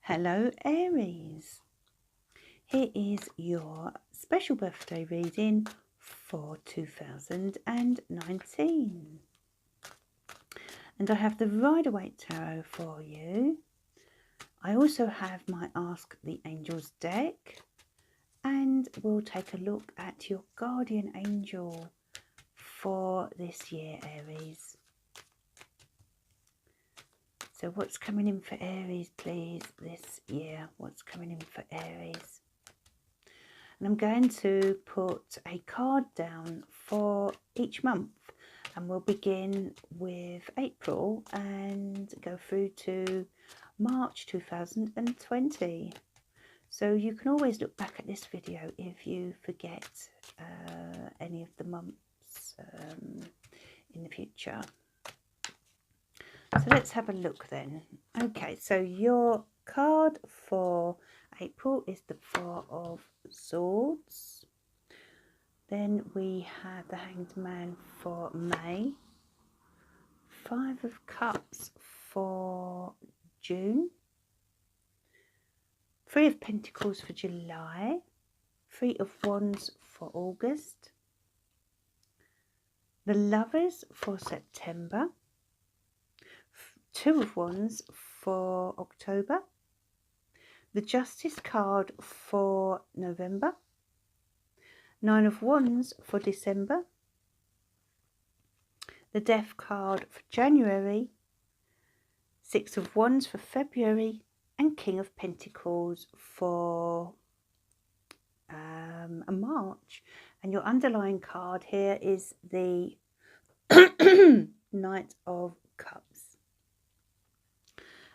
Hello Aries, here is your special birthday reading for 2019 and I have the Rider-Waite Tarot for you. I also have my Ask the Angels deck and we'll take a look at your guardian angel for this year, Aries. So what's coming in for Aries, please, this year? What's coming in for Aries? And I'm going to put a card down for each month. And we'll begin with April and go through to March 2020. So you can always look back at this video if you forget any of the months in the future. So let's have a look then. Okay, so your card for April is the Four of Swords. Then we have the Hanged Man for May. Five of Cups for June. Three of Pentacles for July. Three of Wands for August. The Lovers for September. Two of Wands for October. The Justice card for November. Nine of Wands for December. The Death card for January. Six of Wands for February. And King of Pentacles for March. And your underlying card here is the Knight of Cups.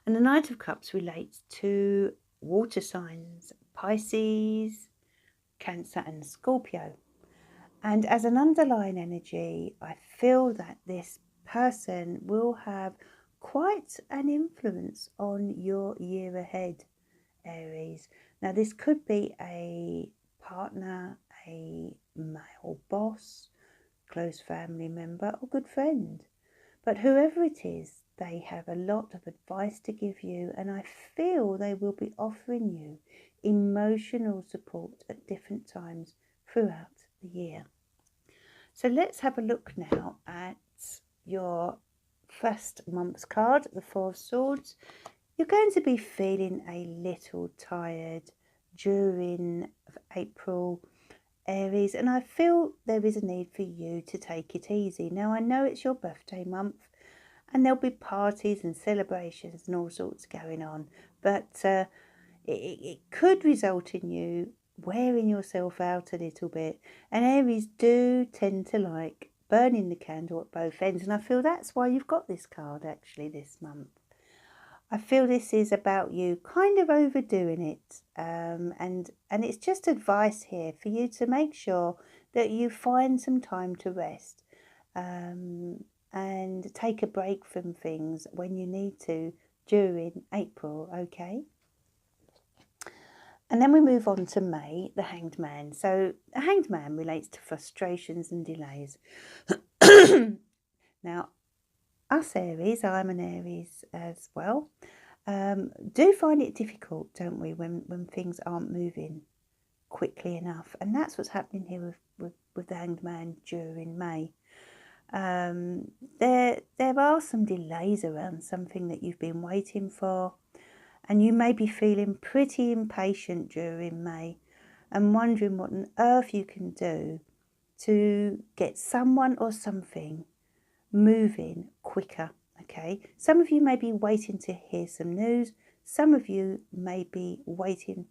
And the Knight of Cups relates to water signs, Pisces, Cancer and Scorpio. And as an underlying energy, I feel that this person will have quite an influence on your year ahead, Aries. Now this could be a partner, a male boss, close family member or good friend. But whoever it is, they have a lot of advice to give you, and I feel they will be offering you emotional support at different times throughout the year. So let's have a look now at your first month's card, the Four of Swords. You're going to be feeling a little tired during April, Aries, and I feel there is a need for you to take it easy. Now I know it's your birthday month and there'll be parties and celebrations and all sorts going on, but it could result in you wearing yourself out a little bit. And Aries do tend to like burning the candle at both ends, and I feel that's why you've got this card actually this month. I feel this is about you kind of overdoing it, and it's just advice here for you to make sure that you find some time to rest and take a break from things when you need to during April, okay? And then we move on to May, the Hanged Man. So the Hanged Man relates to frustrations and delays. Now, us Aries, I'm an Aries as well, do find it difficult, don't we, when things aren't moving quickly enough. And that's what's happening here with the Hanged Man during May. There are some delays around something that you've been waiting for, and you may be feeling pretty impatient during May and wondering what on earth you can do to get someone or something moving quicker, okay? Some of you may be waiting to hear some news. Some of you may be waiting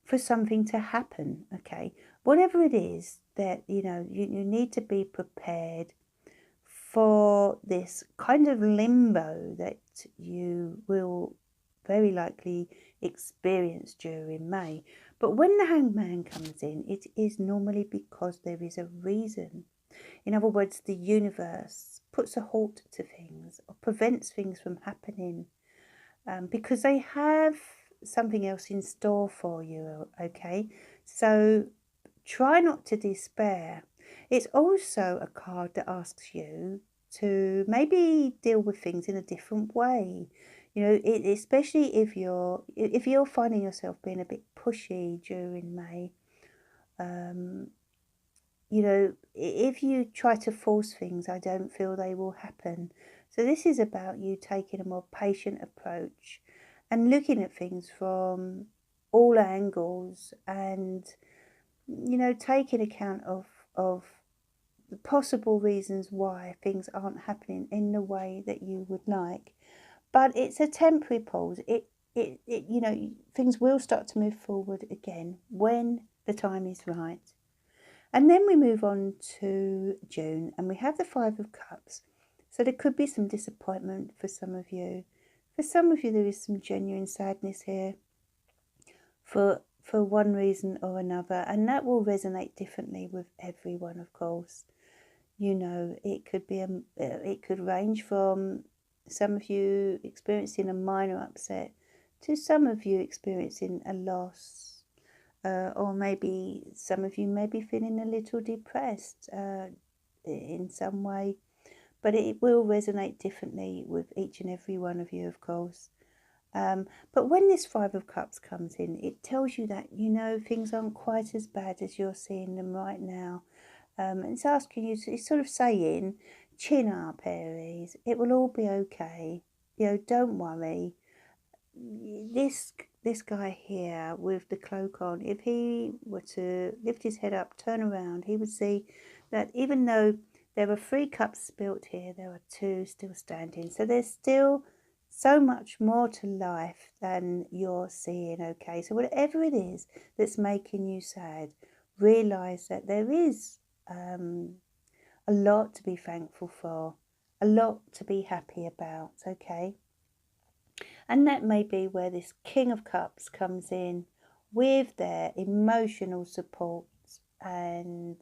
for something to happen, okay? Whatever it is that, you know, you need to be prepared for this kind of limbo that you will very likely experience during May. But when the Hanged Man comes in, it is normally because there is a reason. In other words, the universe puts a halt to things or prevents things from happening because they have something else in store for you, okay? So try not to despair. It's also a card that asks you to maybe deal with things in a different way. You know, especially if you're finding yourself being a bit pushy during May. You know, if you try to force things, I don't feel they will happen. So this is about you taking a more patient approach and looking at things from all angles, and you know, taking account of the possible reasons why things aren't happening in the way that you would like. But it's a temporary pause. You know, things will start to move forward again when the time is right. And then we move on to June, and we have the Five of Cups. So there could be some disappointment for some of you. For some of you, there is some genuine sadness here for one reason or another, and that will resonate differently with everyone, of course. You know, it could range from some of you experiencing a minor upset to some of you experiencing a loss. Or maybe some of you may be feeling a little depressed in some way, but it will resonate differently with each and every one of you, of course. But when this Five of Cups comes in, it tells you that, you know, things aren't quite as bad as you're seeing them right now. And it's asking you, it's sort of saying, chin up, Aries. It will all be okay. You know, don't worry. This guy here with the cloak on, if he were to lift his head up, turn around, he would see that even though there are 3 cups spilt here, there are 2 still standing. So there's still so much more to life than you're seeing, okay? So whatever it is that's making you sad, realise that there is a lot to be thankful for, a lot to be happy about, okay? And that may be where this King of Cups comes in with their emotional support and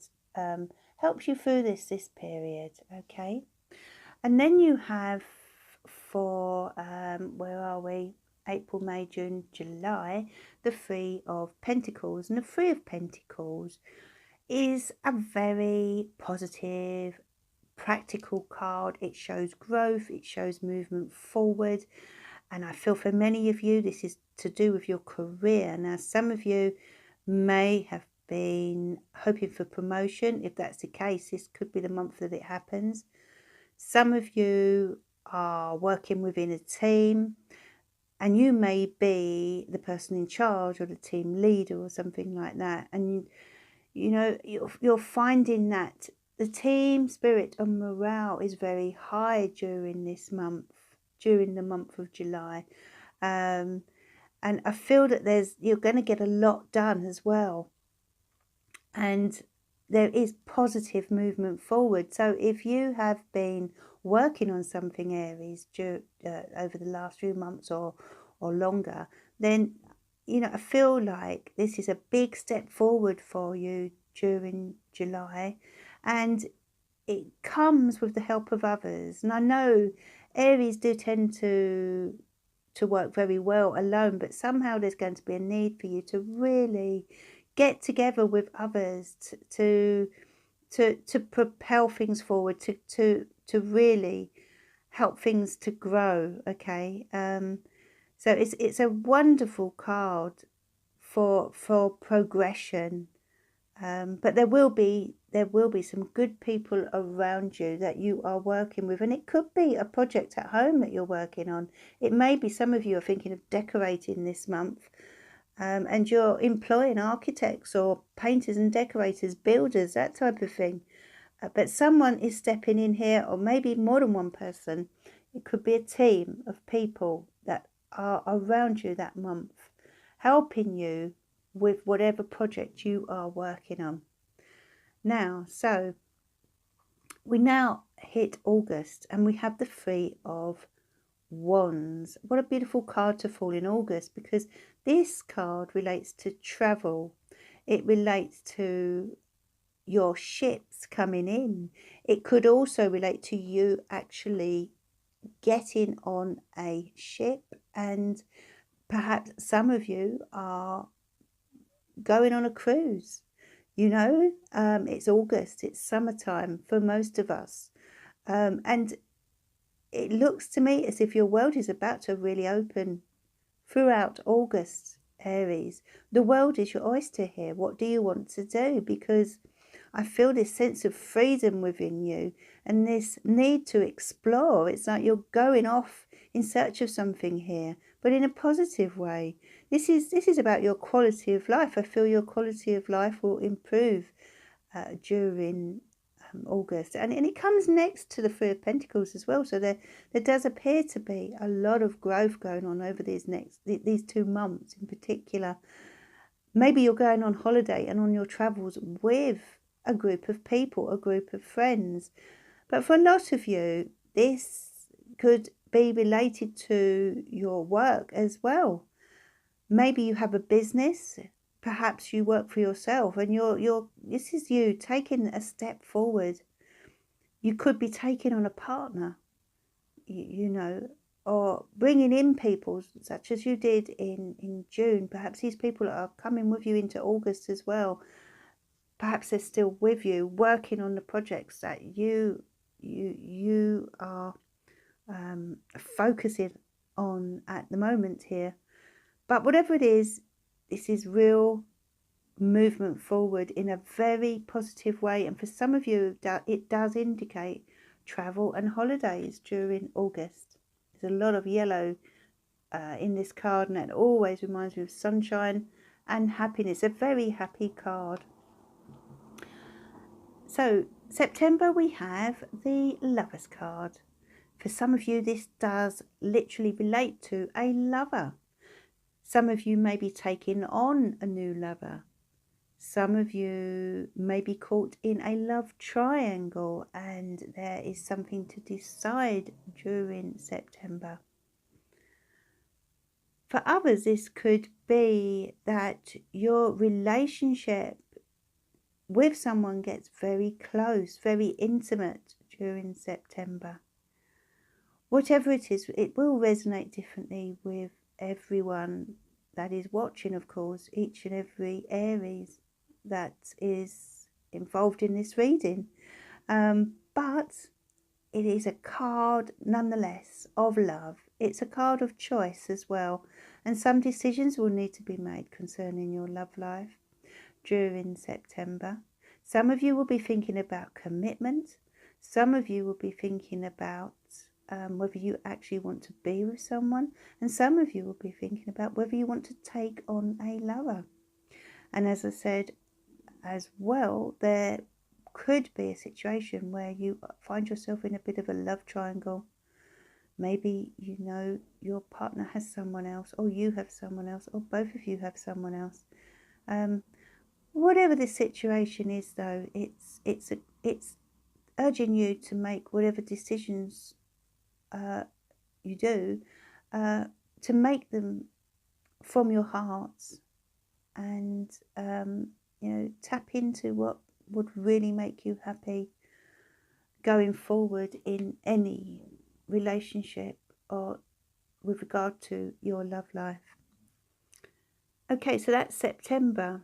helps you through this period, okay? And then you have for, where are we? April, May, June, July, the Three of Pentacles. And the Three of Pentacles is a very positive, practical card. It shows growth, it shows movement forward. And I feel for many of you, this is to do with your career. Now, some of you may have been hoping for promotion. If that's the case, this could be the month that it happens. Some of you are working within a team, and you may be the person in charge or the team leader or something like that. And, you know, you're finding that the team spirit and morale is very high during this month, during the month of July. And I feel that you're going to get a lot done as well. And there is positive movement forward. So if you have been working on something, Aries, over the last few months or longer, then, you know, I feel like this is a big step forward for you during July. And it comes with the help of others. And I know Aries do tend to work very well alone, but somehow there's going to be a need for you to really get together with others to propel things forward, to really help things to grow, okay? So it's a wonderful card for progression. But there will be some good people around you that you are working with, and it could be a project at home that you're working on. It may be some of you are thinking of decorating this month, and you're employing architects or painters and decorators, builders, that type of thing. But someone is stepping in here, or maybe more than one person. It could be a team of people that are around you that month, helping you with whatever project you are working on. Now, so we now hit August, and we have the Three of Wands. What a beautiful card to fall in August, because this card relates to travel. It relates to your ships coming in. It could also relate to you actually getting on a ship, and perhaps some of you are going on a cruise. You know, it's August, it's summertime for most of us. And it looks to me as if your world is about to really open throughout August, Aries. The world is your oyster here. What do you want to do? Because I feel this sense of freedom within you and this need to explore. It's like you're going off in search of something here, but in a positive way. This is about your quality of life. I feel your quality of life will improve during August, and it comes next to the Three of Pentacles as well. So there does appear to be a lot of growth going on over these 2 months in particular. Maybe you're going on holiday and on your travels with a group of people, a group of friends. But for a lot of you, this could be related to your work as well. Maybe you have a business, perhaps you work for yourself, and this is you taking a step forward. You could be taking on a partner, you know, or bringing in people such as you did in June. Perhaps these people are coming with you into August as well. Perhaps they're still with you, working on the projects that you are focusing on at the moment here. But whatever it is, this is real movement forward in a very positive way. And for some of you, it does indicate travel and holidays during August. There's a lot of yellow in this card, and it always reminds me of sunshine and happiness. A very happy card. So September, we have the Lovers card. For some of you, this does literally relate to a lover. Some of you may be taking on a new lover. Some of you may be caught in a love triangle, and there is something to decide during September. For others, this could be that your relationship with someone gets very close, very intimate during September. Whatever it is, it will resonate differently with everyone that is watching, of course, each and every Aries that is involved in this reading. But it is a card, nonetheless, of love. It's a card of choice as well. And some decisions will need to be made concerning your love life during September. Some of you will be thinking about commitment. Some of you will be thinking about whether you actually want to be with someone. And some of you will be thinking about whether you want to take on a lover. And as I said as well, there could be a situation where you find yourself in a bit of a love triangle. Maybe you know your partner has someone else, or you have someone else, or both of you have someone else. Whatever the situation is, though, it's urging you to make whatever decisions you do, to make them from your hearts, and you know, tap into what would really make you happy going forward in any relationship or with regard to your love life. Okay, so that's September.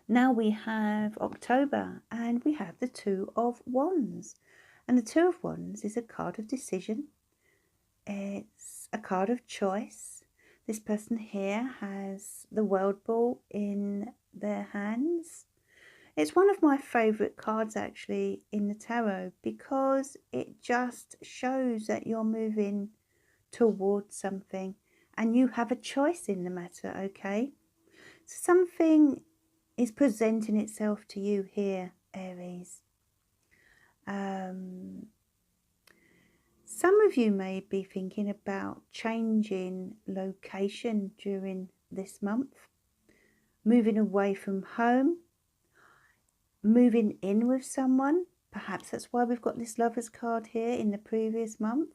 Now we have October, and we have the Two of Wands. And the Two of Wands is a card of decision. It's a card of choice. This person here has the World Ball in their hands. It's one of my favourite cards actually in the tarot, because it just shows that you're moving towards something and you have a choice in the matter, okay? So something is presenting itself to you here, Aries. Some of you may be thinking about changing location during this month, moving away from home, moving in with someone. Perhaps that's why we've got this Lovers card here in the previous month.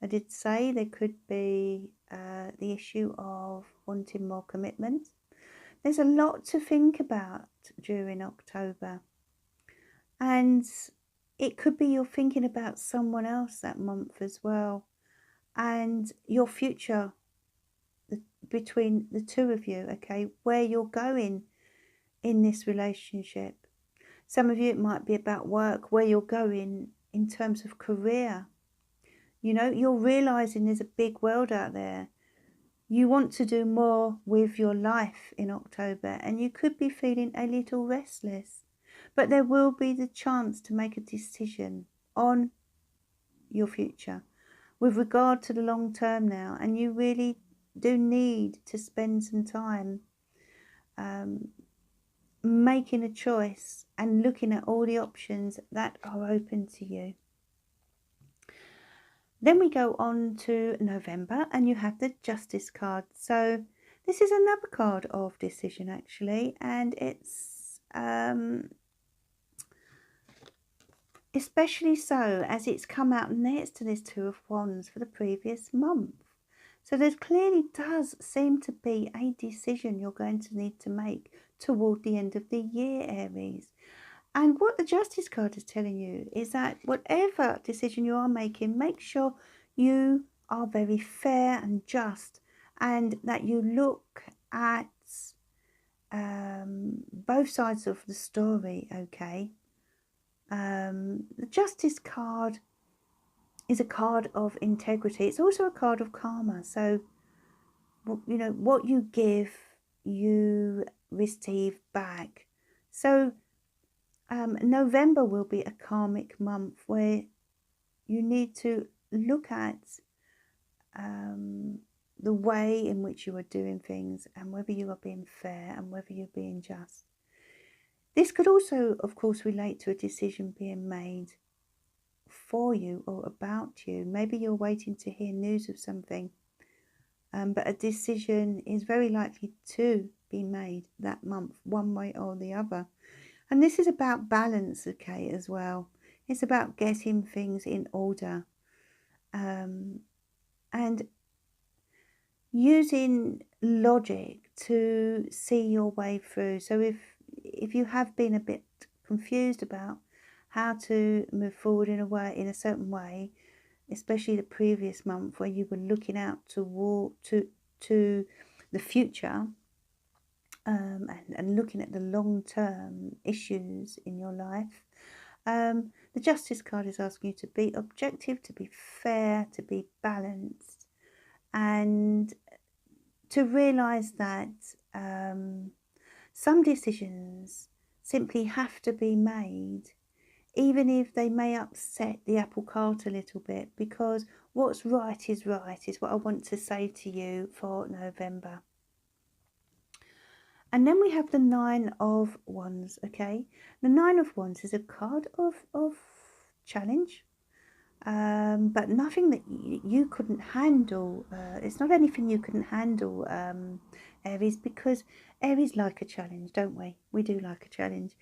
I did say there could be the issue of wanting more commitment. There's a lot to think about during October. And it could be you're thinking about someone else that month as well. And your future between the two of you, okay, where you're going in this relationship. Some of you, it might be about work, where you're going in terms of career. You know, you're realising there's a big world out there. You want to do more with your life in October, and you could be feeling a little restless. But there will be the chance to make a decision on your future with regard to the long term now, and you really do need to spend some time making a choice and looking at all the options that are open to you. Then we go on to November, and you have the Justice card. So this is another card of decision, actually, and it's especially so as it's come out next to this Two of Wands for the previous month. So there clearly does seem to be a decision you're going to need to make toward the end of the year, Aries. And what the Justice card is telling you is that whatever decision you are making, make sure you are very fair and just, and that you look at both sides of the story, okay? The Justice card is a card of integrity. It's also a card of karma. So, you know, what you give, you receive back. So, November will be a karmic month where you need to look at the way in which you are doing things, and whether you are being fair and whether you're being just. This could also, of course, relate to a decision being made for you or about you. Maybe you're waiting to hear news of something, but a decision is very likely to be made that month, one way or the other. And this is about balance, okay, as well. It's about getting things in order and using logic to see your way through. So if you have been a bit confused about how to move forward in a certain way, especially the previous month where you were looking out to the future and looking at the long-term issues in your life, the Justice card is asking you to be objective, to be fair, to be balanced, and to realise that some decisions simply have to be made, even if they may upset the apple cart a little bit, because what's right is what I want to say to you for November. And then we have the Nine of Wands, okay? The Nine of Wands is a card of challenge, but nothing that you couldn't handle. It's not anything you couldn't handle, Aries, because Aries like a challenge, don't we? We do like a challenge.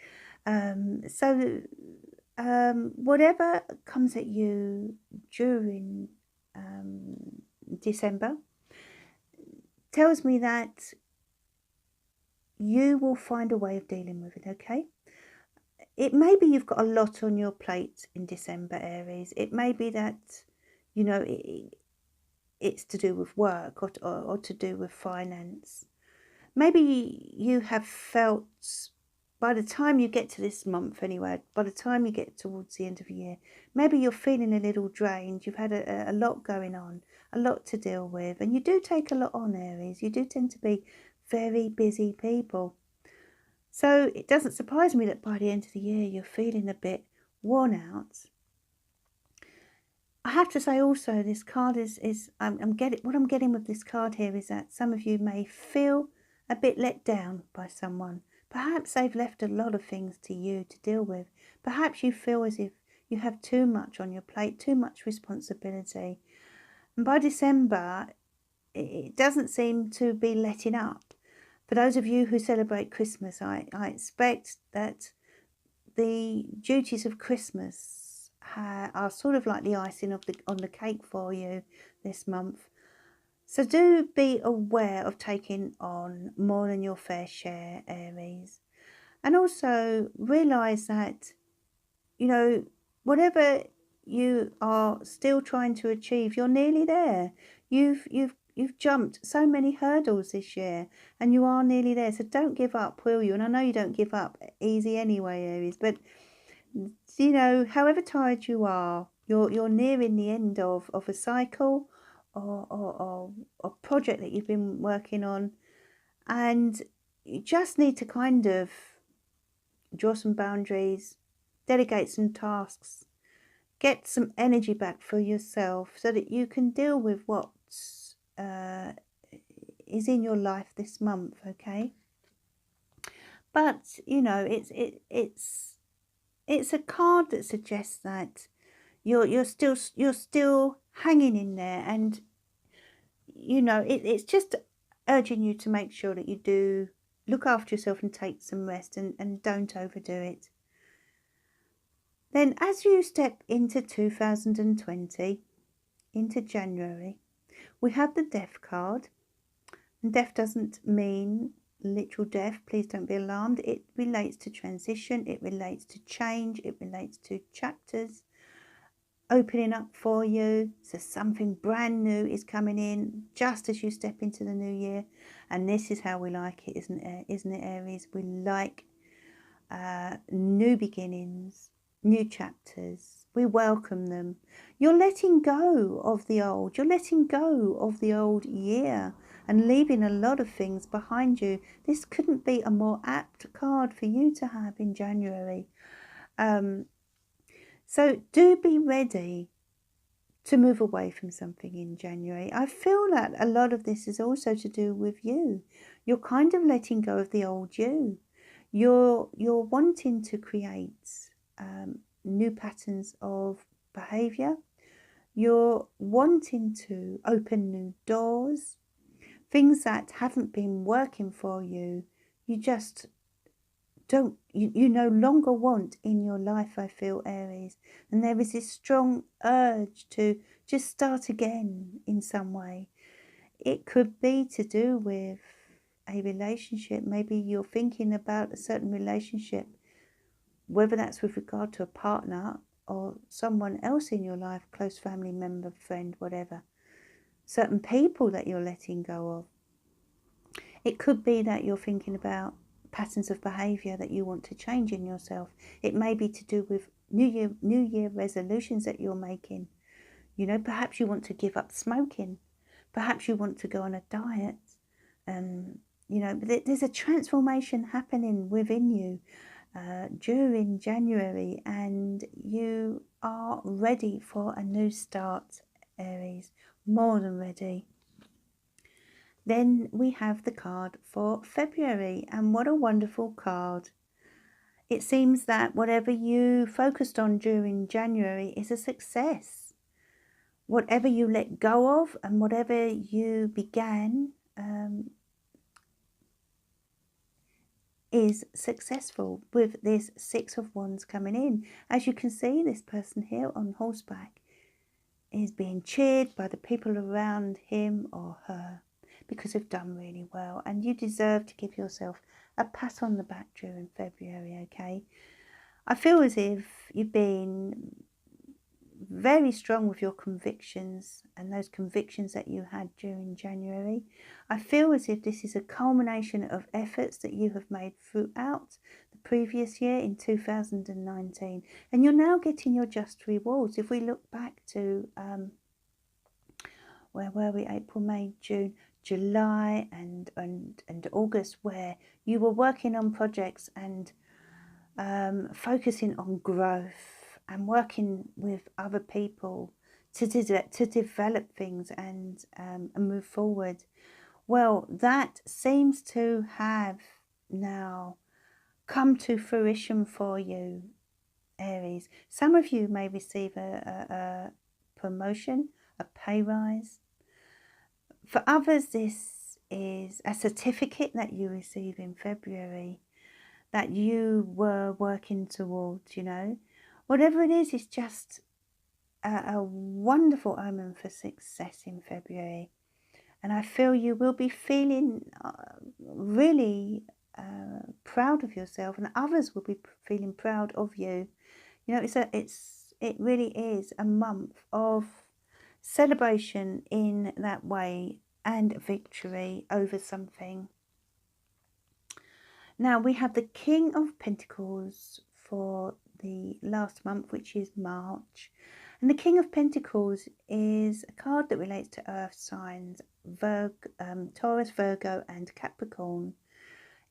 So whatever comes at you during December tells me that you will find a way of dealing with it, okay? It may be you've got a lot on your plate in December, Aries. It may be that, you know, it's to do with work or to do with finance. Maybe you have felt, by the time you get to this month anyway, by the time you get towards the end of the year, maybe you're feeling a little drained. You've had a lot going on, a lot to deal with. And you do take a lot on, Aries. You do tend to be very busy people. So it doesn't surprise me that by the end of the year you're feeling a bit worn out. I have to say also, this card what I'm getting with this card here is that some of you may feel a bit let down by someone. Perhaps they've left a lot of things to you to deal with. Perhaps you feel as if you have too much on your plate, too much responsibility. And by December, it doesn't seem to be letting up. For those of you who celebrate Christmas, I expect that the duties of Christmas are sort of like the icing on the cake for you this month. So do be aware of taking on more than your fair share, Aries. And also realise that, you know, whatever you are still trying to achieve, you're nearly there. You've jumped so many hurdles this year, and you are nearly there. So don't give up, will you? And I know you don't give up easy anyway, Aries. But, you know, however tired you are, You're nearing the end of a cycle or a project that you've been working on, and you just need to kind of draw some boundaries, delegate some tasks, get some energy back for yourself so that you can deal with what is in your life this month, okay? But you know, it's a card that suggests that you're still hanging in there, and you know, it's just urging you to make sure that you do look after yourself and take some rest, and don't overdo it. Then as you step into 2020, into January, we have the Death card. And death doesn't mean literal death. Please don't be alarmed. It relates to transition. It relates to change. It relates to chapters opening up for you. So something brand new is coming in just as you step into the new year. And this is how we like it, isn't it, Aries? We like new beginnings, new chapters. We welcome them. You're letting go of the old. You're letting go of the old year and leaving a lot of things behind you. This couldn't be a more apt card for you to have in January. So do be ready to move away from something in January. I feel that a lot of this is also to do with you. You're kind of letting go of the old you. You're wanting to create new patterns of behavior. You're wanting to open new doors. Things that haven't been working for you, you just don't, you no longer want in your life, I feel, Aries. And there is this strong urge to just start again in some way. It could be to do with a relationship. Maybe you're thinking about a certain relationship, whether that's with regard to a partner or someone else in your life, close family member, friend, whatever. Certain people that you're letting go of. It could be that you're thinking about patterns of behaviour that you want to change in yourself. It may be to do with New Year resolutions that you're making. You know, perhaps you want to give up smoking. Perhaps you want to go on a diet. You know, there's a transformation happening within you during January, and you are ready for a new start, Aries. More than ready. Then we have the card for February, and what a wonderful card. It seems that whatever you focused on during January is a success. Whatever you let go of and whatever you began is successful, with this Six of Wands coming in. As you can see, this person here on horseback is being cheered by the people around him or her, because they've done really well, and you deserve to give yourself a pat on the back during February, okay? I feel as if you've been very strong with your convictions, and those convictions that you had during January. I feel as if this is a culmination of efforts that you have made throughout the previous year in 2019, and you're now getting your just rewards. If we look back to where were we? April, May, June, July and August, where you were working on projects and focusing on growth and working with other people to develop things and move forward. Well, that seems to have now come to fruition for you, Aries. Some of you may receive a promotion, a pay rise. For others, this is a certificate that you receive in February that you were working towards, you know. Whatever it is, it's just a wonderful omen for success in February. And I feel you will be feeling really proud of yourself, and others will be feeling proud of you. You know, it really is a month of celebration in that way, and victory over something. Now we have the King of Pentacles for the last month, which is March, And the King of Pentacles is a card that relates to earth signs, Taurus, Virgo and Capricorn.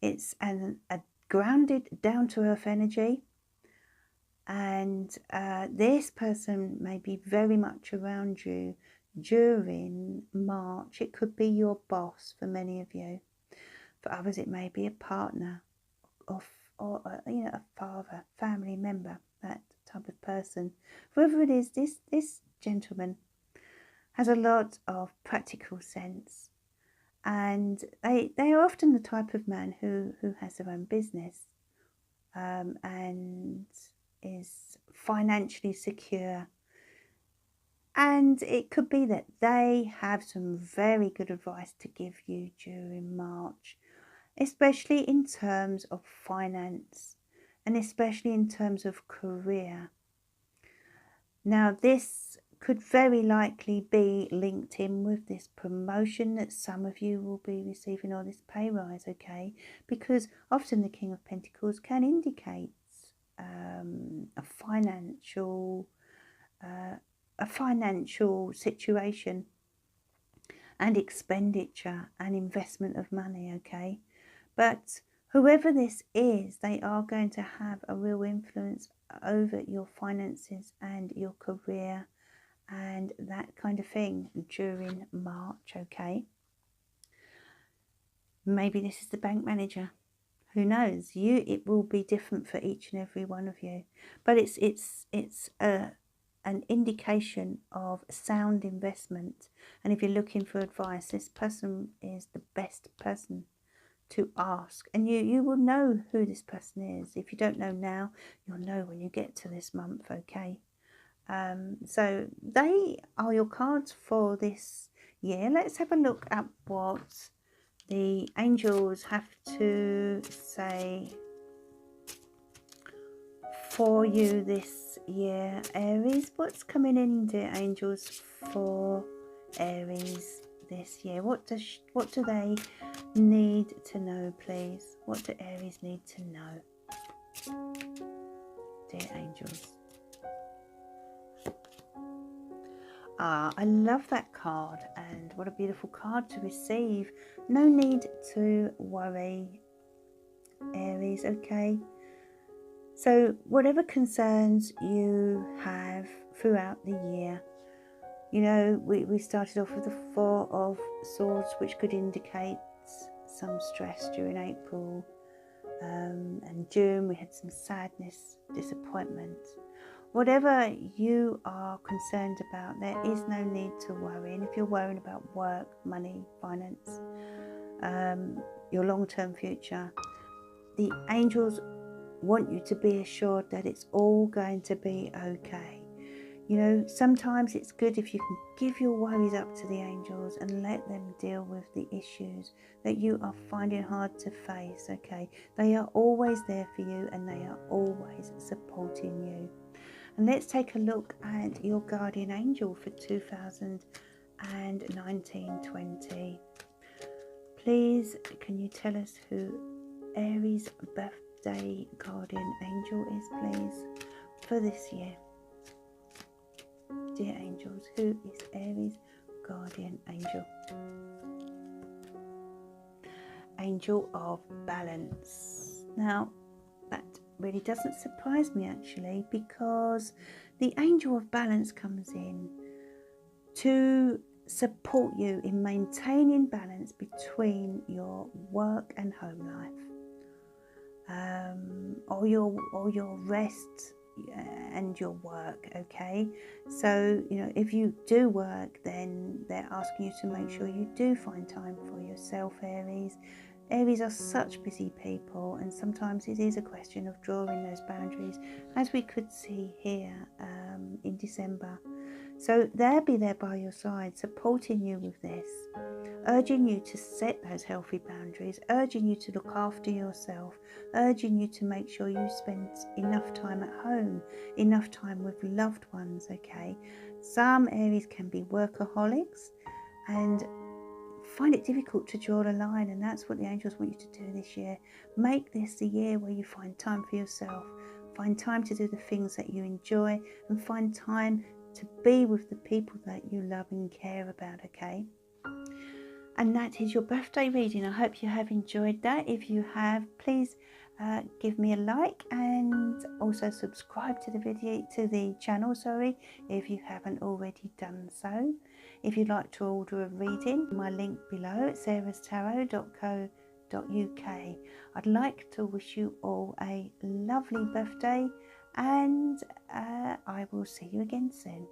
It's a grounded, down-to-earth energy. And this person may be very much around you during March. It could be your boss for many of you. For others, it may be a partner or a father, family member, that type of person. Whoever it is, this gentleman has a lot of practical sense, and they are often the type of man who has their own business and is financially secure. And it could be that they have some very good advice to give you during March, especially in terms of finance and especially in terms of career. Now, this could very likely be linked in with this promotion that some of you will be receiving, or this pay rise, okay? Because often the King of Pentacles can indicate a financial situation and expenditure and investment of money, okay? But whoever this is, they are going to have a real influence over your finances and your career and that kind of thing during March, okay? Maybe this is the bank manager. Who knows? It will be different for each and every one of you. But it's an indication of sound investment. And if you're looking for advice, this person is the best person to ask, and you will know who this person is. If you don't know now, you'll know when you get to this month, okay? So they are your cards for this year. Let's have a look at what the angels have to say for you this year, Aries. What's coming in, dear angels, for Aries this year? What do they need to know, please? What do Aries need to know, dear angels? I love that card, and what a beautiful card to receive. No need to worry, Aries, okay? So whatever concerns you have throughout the year, you know, we started off with the Four of Swords, which could indicate some stress during April, and June we had some sadness, disappointment. Whatever you are concerned about, there is no need to worry. And if you're worrying about work, money, finance, your long-term future, the angels want you to be assured that it's all going to be okay. You know, sometimes it's good if you can give your worries up to the angels and let them deal with the issues that you are finding hard to face, okay? They are always there for you, and they are always supporting you. And let's take a look at your guardian angel for 2019-20. Please, can you tell us who Aries' birthday guardian angel is, please, for this year? Dear angels, who is Aries' guardian angel? Angel of Balance. Now, that really doesn't surprise me, actually, because the Angel of Balance comes in to support you in maintaining balance between your work and home life, or your rest and your work, okay? So, you know, if you do work, then they're asking you to make sure you do find time for yourself, Aries. Aries are such busy people, and sometimes it is a question of drawing those boundaries, as we could see here in December. So they'll be there by your side, supporting you with this, urging you to set those healthy boundaries, urging you to look after yourself, urging you to make sure you spend enough time at home, enough time with loved ones, okay? Some Aries can be workaholics and find it difficult to draw a line, and that's what the angels want you to do this year. Make this the year where you find time for yourself, find time to do the things that you enjoy, and find time to be with the people that you love and care about, okay? And that is your birthday reading. I hope you have enjoyed that. If you have, please give me a like and also subscribe to the channel, if you haven't already done so. If you'd like to order a reading, my link below, sarahstarot.co.uk. I'd like to wish you all a lovely birthday, and I will see you again soon.